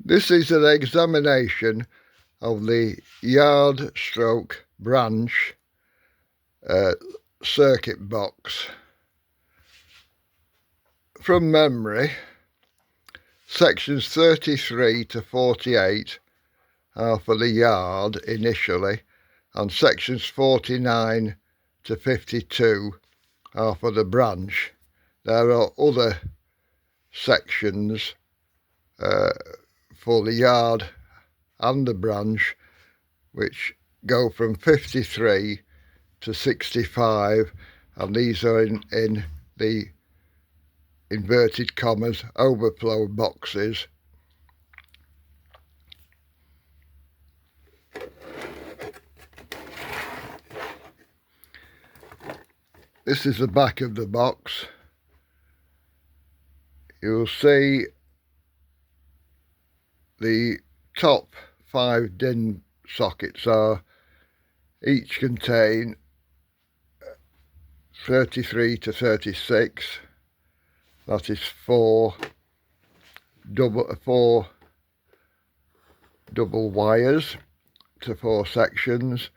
This is an examination of the yard stroke branch circuit box. From memory, sections 33 to 48 are for the yard initially, and sections 49 to 52 are for the branch. There are other sections for the yard and the branch which go from 53 to 65, and these are in the inverted commas overflow boxes. This is the back of the box. You'll see the top 5 DIN sockets each contain 33 to 36. That is four double wires to 4 sections.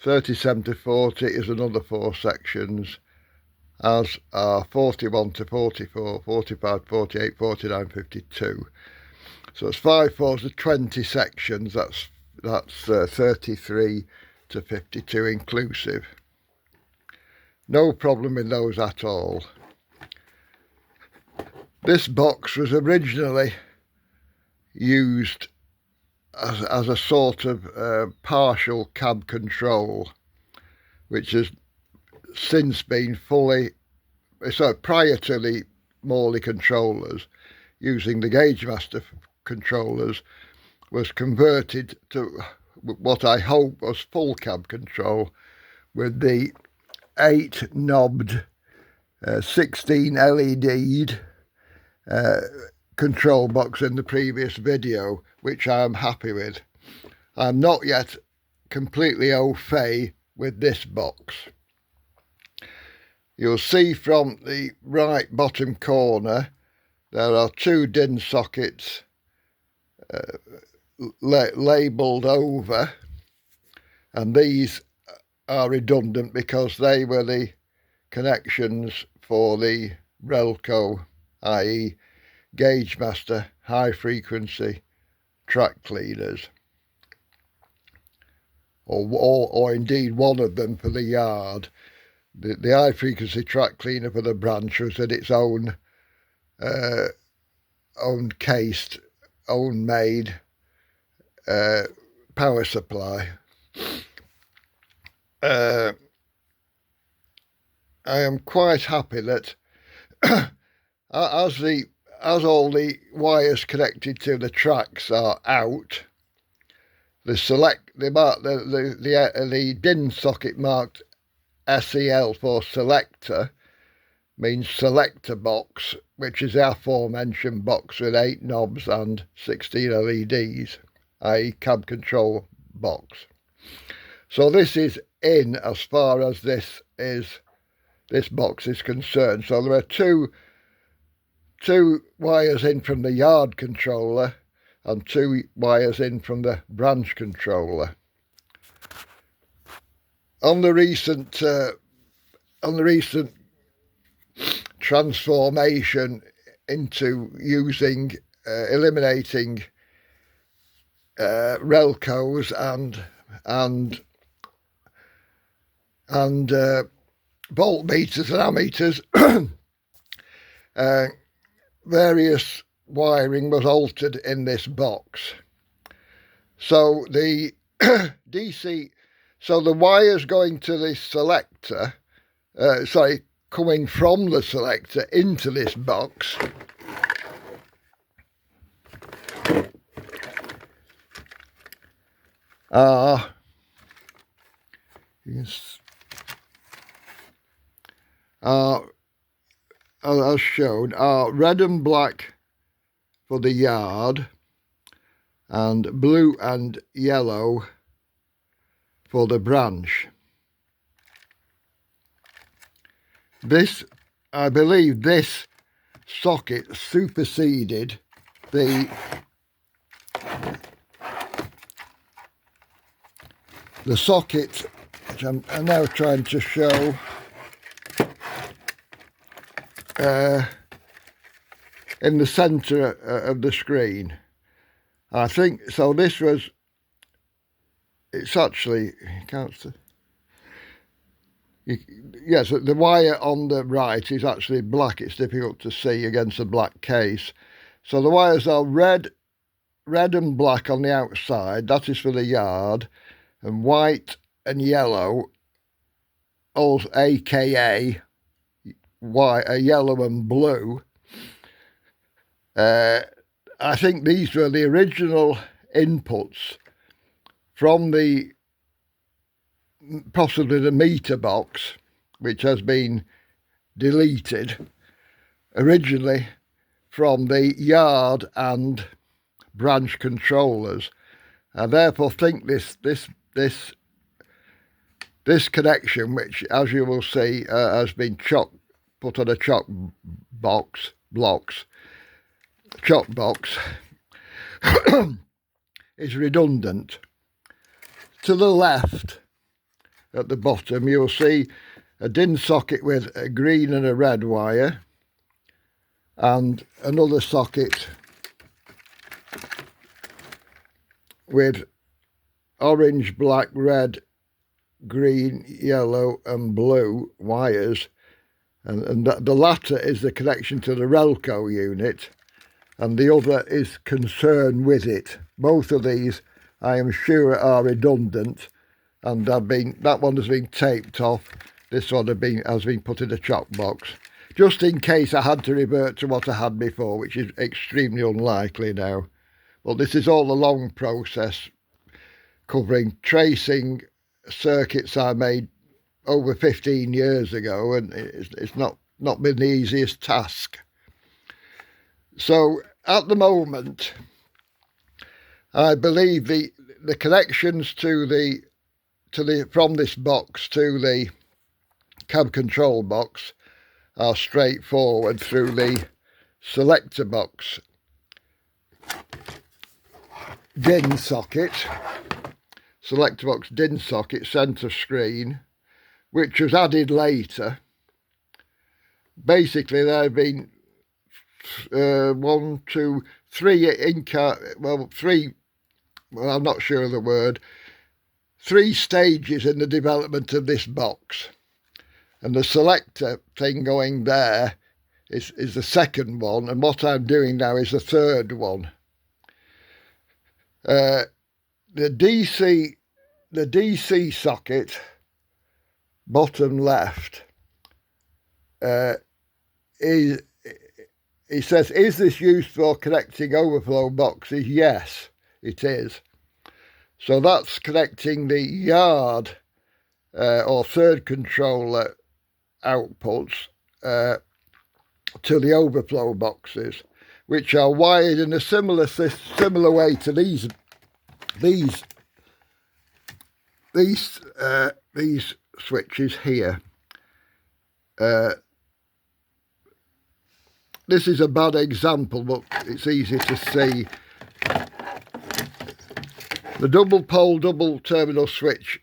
37 to 40 is another 4 sections, as are 41 to 44, 45, 48, 49, 52. So it's 5 fours of 20 sections. That's 33 to 52 inclusive. No problem with those at all. This box was originally used as a sort of partial cab control, which has since been fully, so prior to the Morley controllers, using the Gagemaster controllers, was converted to what I hope was full cab control with the 8 knobbed 16 LED'd control box in the previous video, which I am happy with. I'm not yet completely au fait with this box. You'll see from the right bottom corner there are 2 DIN sockets labelled over, and these are redundant because they were the connections for the Relco, i.e. Gagemaster high frequency track cleaners, or indeed one of them for the yard. The high frequency track cleaner for the branch was in its own cased, own made power supply. I am quite happy that as all the wires connected to the tracks are out, the DIN socket marked SEL for selector means selector box, which is the aforementioned box with 8 knobs and 16 LEDs, i.e. cab control box. So this is in as far as this box is concerned. So there are two wires in from the yard controller and 2 wires in from the branch controller. On the recent transformation into eliminating Relcos and voltmeters and ammeters, various wiring was altered in this box. So the DC, so the wires going to the selector, coming from the selector into this box are as shown, are red and black for the yard and blue and yellow for the branch. I believe this socket superseded the the socket, which I'm now trying to show, in the centre of the screen. I think so. This was. It's actually, you can't see. Yes, the wire on the right is actually black. It's difficult to see against a black case. So the wires are red and black on the outside. That is for the yard, and white and yellow, also AKA yellow and blue. I think these were the original inputs from possibly the meter box, which has been deleted, originally from the yard and branch controllers. I therefore think this connection, which, as you will see, has been put on a chock box, is redundant. To the left, at the bottom, you'll see a DIN socket with a green and a red wire, and another socket with orange, black, red, green, yellow and blue wires, and the latter is the connection to the Relco unit, and the other is concerned with it. Both of these, I am sure, are redundant, and that one has been taped off. This one has been put in a chock box, just in case I had to revert to what I had before, which is extremely unlikely now. But this is all a long process covering tracing circuits I made over 15 years ago, and it's not been the easiest task. So at the moment, I believe the connections from this box to the cab control box are straightforward through the selector box DIN socket, centre screen, which was added later. Basically, there have been I'm not sure of the word, 3 stages in the development of this box, and the selector thing going there is the second one, and what I'm doing now is the third one. The DC socket, bottom left, he says, is this used for connecting overflow boxes? Yes, it is. So that's connecting the yard or third controller outputs to the overflow boxes, which are wired in a similar way to these switches here. This is a bad example, but it's easy to see. The double pole, double terminal switch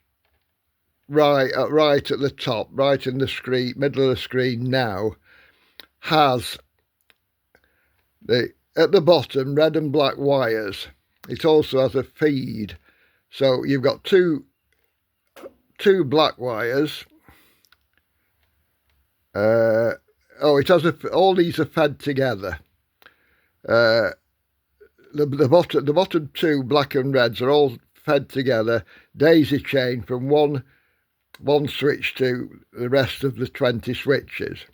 right at the top, right in the screen, middle of the screen now, has at the bottom red and black wires. It also has a feed, so you've got two black wires. It has all these are fed together. The bottom 2 black and reds are all fed together, daisy chain from one switch to the rest of the 20 switches.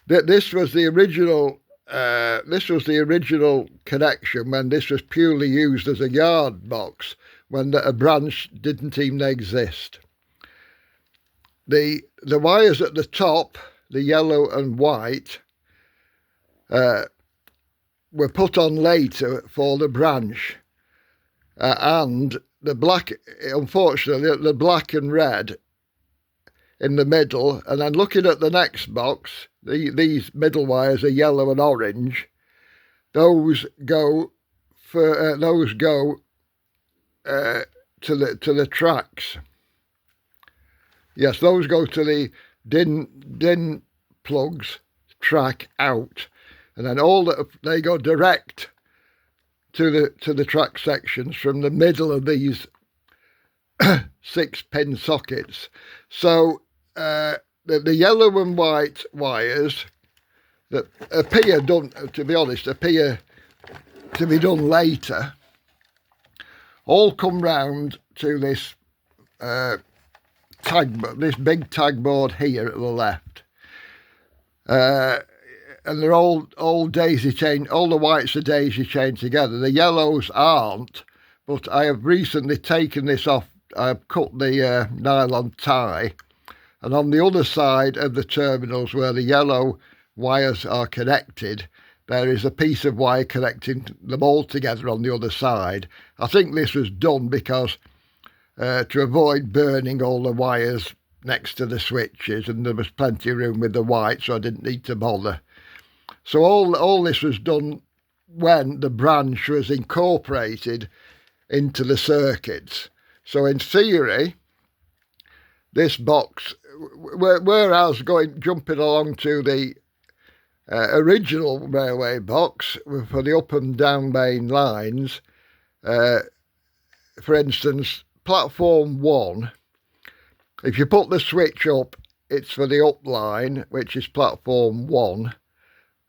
This was the original connection when this was purely used as a yard box, when a branch didn't even exist. The wires at the top, the yellow and white, were put on later for the branch, and the black, unfortunately, the black and red in the middle. And then looking at the next box, these middle wires are yellow and orange. Those go those go to the tracks. Yes, those go to the DIN plugs track out, and then they go direct to the track sections from the middle of these 6-pin sockets. So the yellow and white wires that appear to be done later, all come round to this this big tag board here at the left, and they're all daisy chain. All the whites are daisy chained together. The yellows aren't, but I have recently taken this off. I've cut the nylon tie, and on the other side of the terminals where the yellow wires are connected, there is a piece of wire connecting them all together on the other side. I think this was done because to avoid burning all the wires next to the switches, and there was plenty of room with the white, so I didn't need to bother. So all this was done when the branch was incorporated into the circuits. So in theory, this box, whereas jumping along to the original railway box for the up and down main lines, for instance, platform 1, if you put the switch up, it's for the up line, which is platform 1,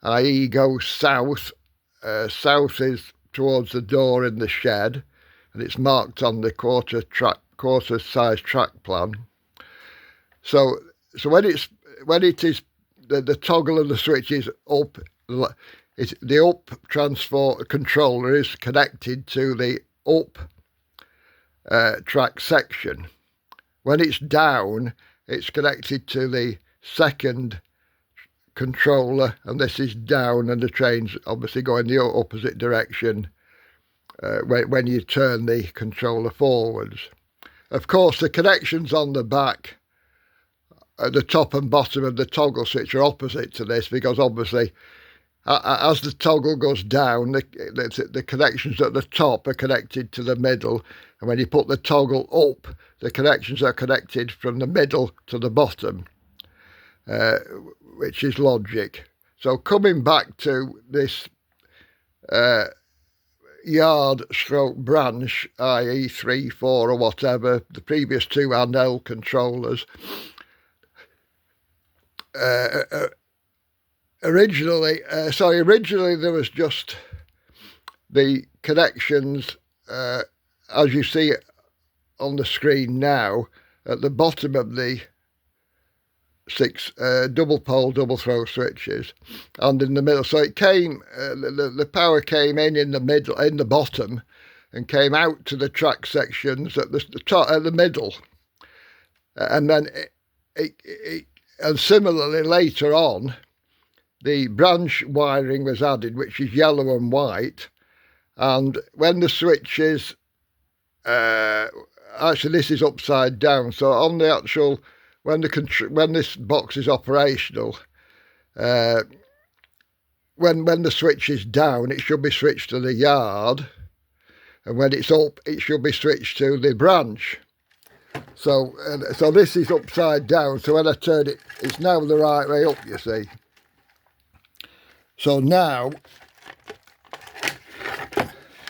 i.e. goes south. South is towards the door in the shed, and it's marked on the quarter size track plan. So when it is the toggle of the switch is up, the up controller is connected to the up track section. When it's down, it's connected to the second controller, and this is down, and the train's obviously going the opposite direction when you turn the controller forwards. Of course, the connections on the back at the top and bottom of the toggle switch are opposite to this, because obviously as the toggle goes down, the connections at the top are connected to the middle, and when you put the toggle up, the connections are connected from the middle to the bottom, which is logic. So coming back to this yard stroke branch, i.e. 3, 4 or whatever, the previous two handheld controllers, originally there was just the connections as you see it on the screen now at the bottom of the 6 double pole double throw switches, and in the middle. So it came the power came in the middle, in the bottom, and came out to the track sections at the top, at the middle, and then and similarly later on, the branch wiring was added, which is yellow and white. And when the switches, actually this is upside down, so on the actual, when this box is operational, when the switch is down, it should be switched to the yard, and when it's up, it should be switched to the branch. So this is upside down, so when I turn it, it's now the right way up, you see. So now,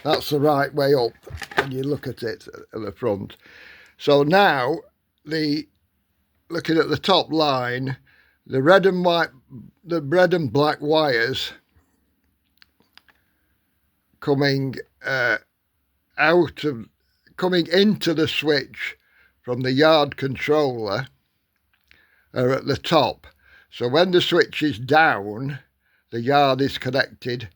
that's the right way up, when you look at it at the front. So now, looking at the top line, the red and black wires coming into the switch from the yard controller are at the top. So when the switch is down, the yard is connected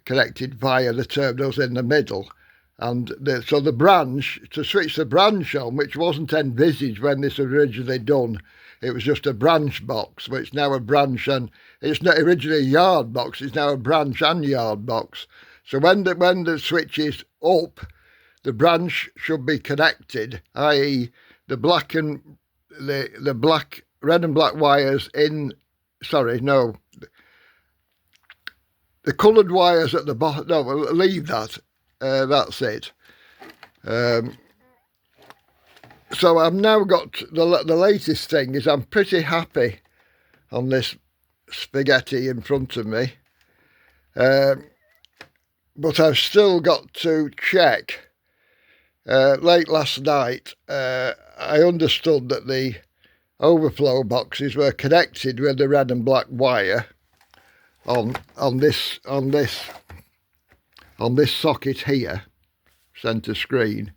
via the terminals in the middle. And so the branch, to switch the branch on, which wasn't envisaged when this was originally done, it was just a branch box, but it's now a branch, and it's not originally a yard box, it's now a branch and yard box. So when the switch is up, the branch should be connected, i.e. the red and black wires the coloured wires at the bottom, no, we'll leave that. that's it. So I've now got the latest thing is I'm pretty happy on this spaghetti in front of me, but I've still got to check. Late last night I understood that the overflow boxes were connected with the red and black wire on this socket here, centre screen,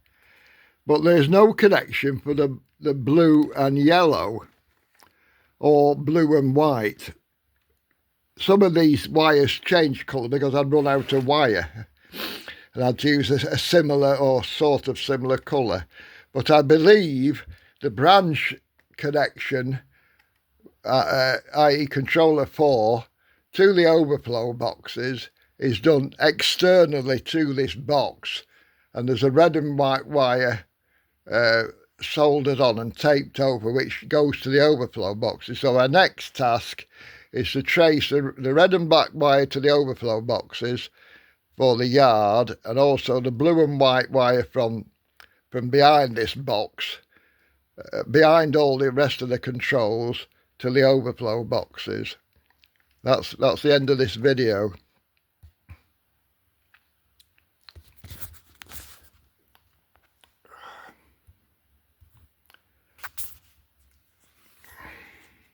but there's no connection for the blue and yellow or blue and white. Some of these wires change colour because I'd run out of wire and I'd use a similar or sort of similar colour, but I believe the branch connection, i.e. controller 4 to the overflow boxes, is done externally to this box, and there's a red and white wire soldered on and taped over which goes to the overflow boxes. So our next task is to trace the red and black wire to the overflow boxes for the yard, and also the blue and white wire from behind this box, behind all the rest of the controls, to the overflow boxes. That's the end of this video.